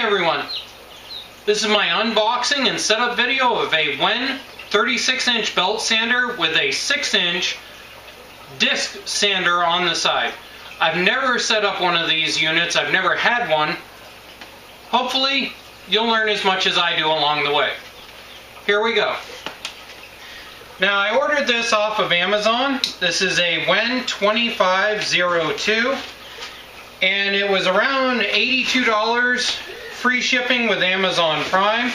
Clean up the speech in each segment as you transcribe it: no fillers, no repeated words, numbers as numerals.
Hi everyone, this is my unboxing and setup video of a WEN 36-inch belt sander with a 6-inch disc sander on the side. I've never set up one of these units, I've never had one. Hopefully you'll learn as much as I do along the way. Here we go. Now I ordered this off of Amazon. This is a WEN 2502 and it was around $82 free shipping with Amazon Prime.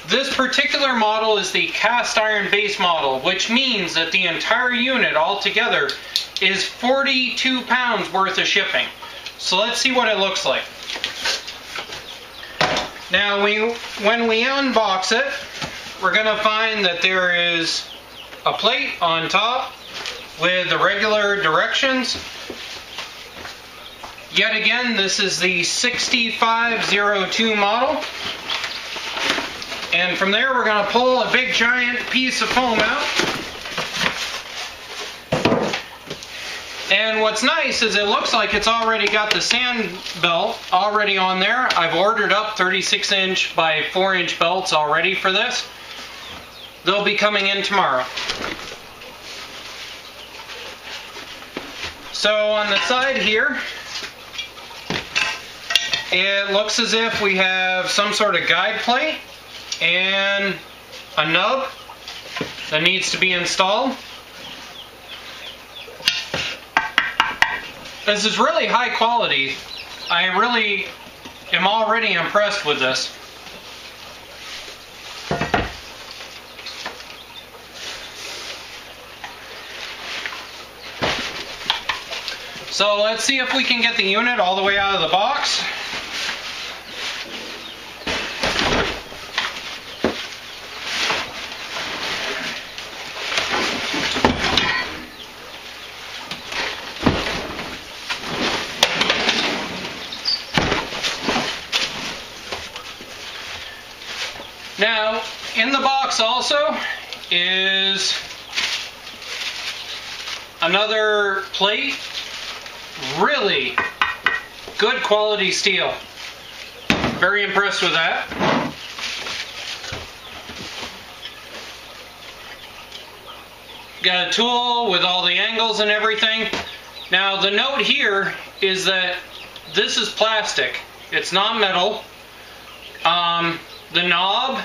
This particular model is the cast iron base model, which means that the entire unit altogether is 42 pounds worth of shipping. So let's see what it looks like. Now when we unbox it, we're going to find that there is a plate on top with the regular directions. Yet again, this is the 6502 model. And from there we're going to pull a big giant piece of foam out. And what's nice is it looks like it's already got the sand belt already on there. I've ordered up 36-inch by 4-inch belts already for this. They'll be coming in tomorrow. So on the side here, it looks as if we have some sort of guide plate and a nub that needs to be installed. This is really high quality. I really am already impressed with this. So let's see if we can get the unit all the way out of the box. Now, in the box also is another plate. Really good quality steel. Very impressed with that. Got a tool with all the angles and everything. Now the note here is that this is plastic. It's not metal. The knob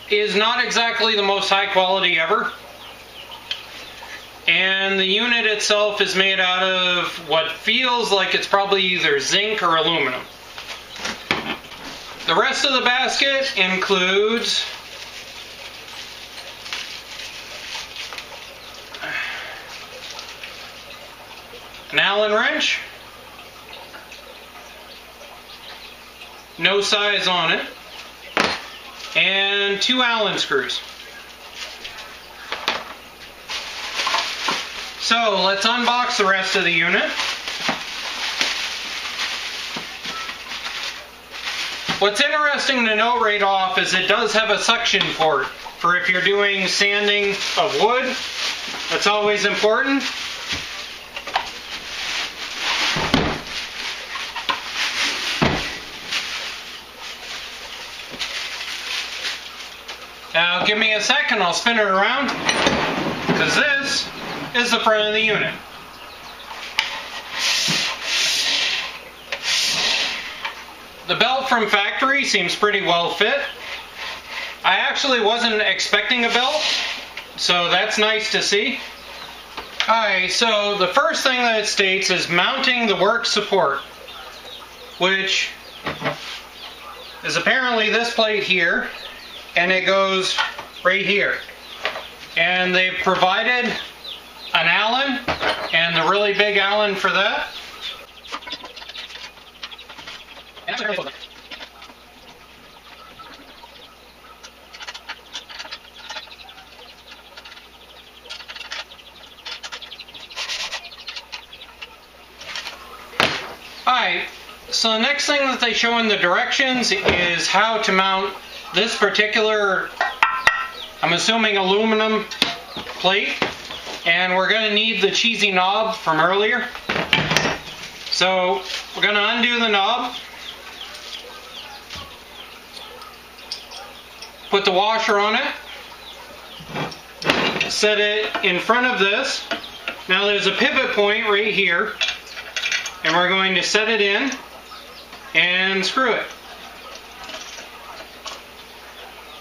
is not exactly the most high quality ever. And the unit itself is made out of what feels like it's probably either zinc or aluminum. The rest of the basket includes an Allen wrench, no size on it, and 2 Allen screws. So let's unbox the rest of the unit. What's interesting to note right off is it does have a suction port for if you're doing sanding of wood. That's always important. Now give me a second, I'll spin it around, because this is the front of the unit. The belt from factory seems pretty well fit. I actually wasn't expecting a belt, so that's nice to see. Alright, so the first thing that it states is mounting the work support, which is apparently this plate here, and it goes right here. And they've provided an Allen, and the really big Allen for that. Alright, so the next thing that they show in the directions is how to mount this particular, I'm assuming, aluminum plate. And we're going to need the cheesy knob from earlier. So we're going to undo the knob, put the washer on it, set it in front of this. Now there's a pivot point right here, and we're going to set it in and screw it.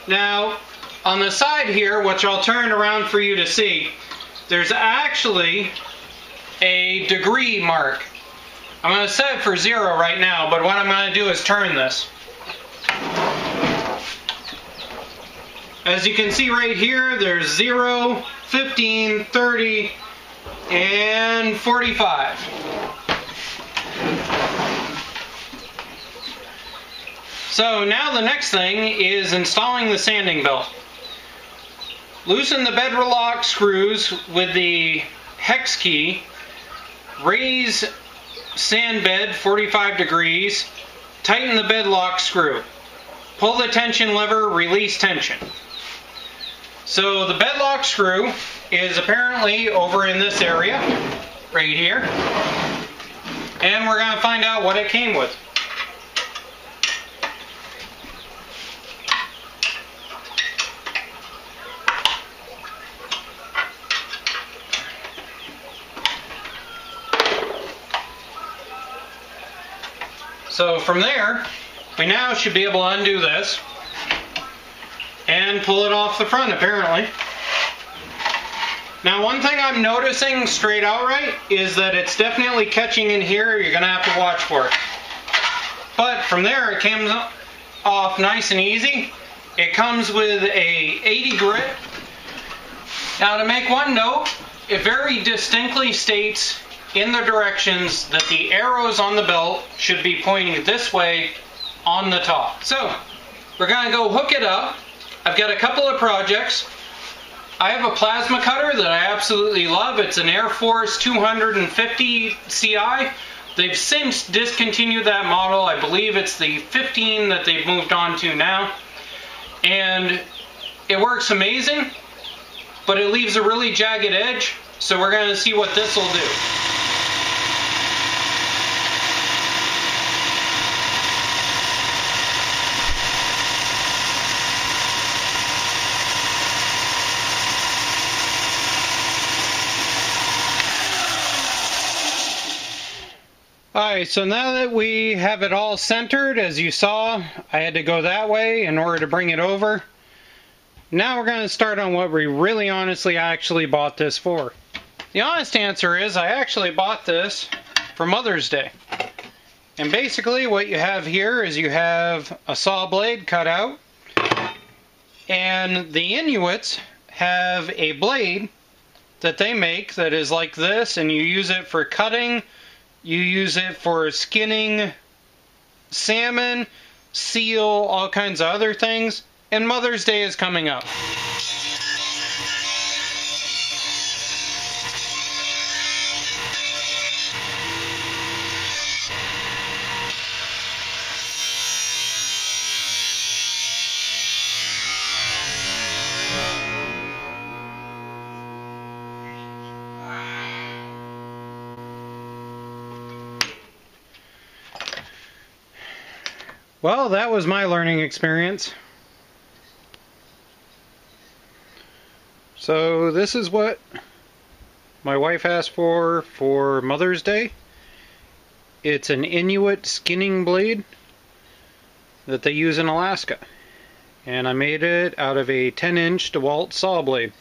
Now on the side here, which I'll turn around for you to see, there's actually a degree mark. I'm going to set it for 0 right now, but what I'm going to do is turn this. As you can see right here, there's 0, 15, 30, and 45. So now the next thing is installing the sanding belt. Loosen the bed lock screws with the hex key, raise sand bed 45 degrees, tighten the bed lock screw. Pull the tension lever, release tension. So the bed lock screw is apparently over in this area, right here. And we're going to find out what it came with. So from there, we now should be able to undo this and pull it off the front, apparently. Now one thing I'm noticing straight outright is that it's definitely catching in here. You're going to have to watch for it. But from there, it came off nice and easy. It comes with a 80 grit. Now to make one note, it very distinctly states in the directions that the arrows on the belt should be pointing this way on the top. So we're going to go hook it up. I've got a couple of projects. I have a plasma cutter that I absolutely love. It's an Air Force 250 CI. They've since discontinued that model. I believe it's the 15 that they've moved on to now. And it works amazing, but it leaves a really jagged edge. So we're going to see what this will do. Alright, so now that we have it all centered, as you saw, I had to go that way in order to bring it over. Now we're going to start on what we really honestly actually bought this for. The honest answer is I actually bought this for Mother's Day. And basically what you have here is you have a saw blade cut out, and the Inuits have a blade that they make that is like this, and you use it for cutting. You use it for skinning salmon, seal, all kinds of other things. And Mother's Day is coming up. Well, that was my learning experience. So this is what my wife asked for Mother's Day. It's an Inuit skinning blade that they use in Alaska. And I made it out of a 10-inch DeWalt saw blade.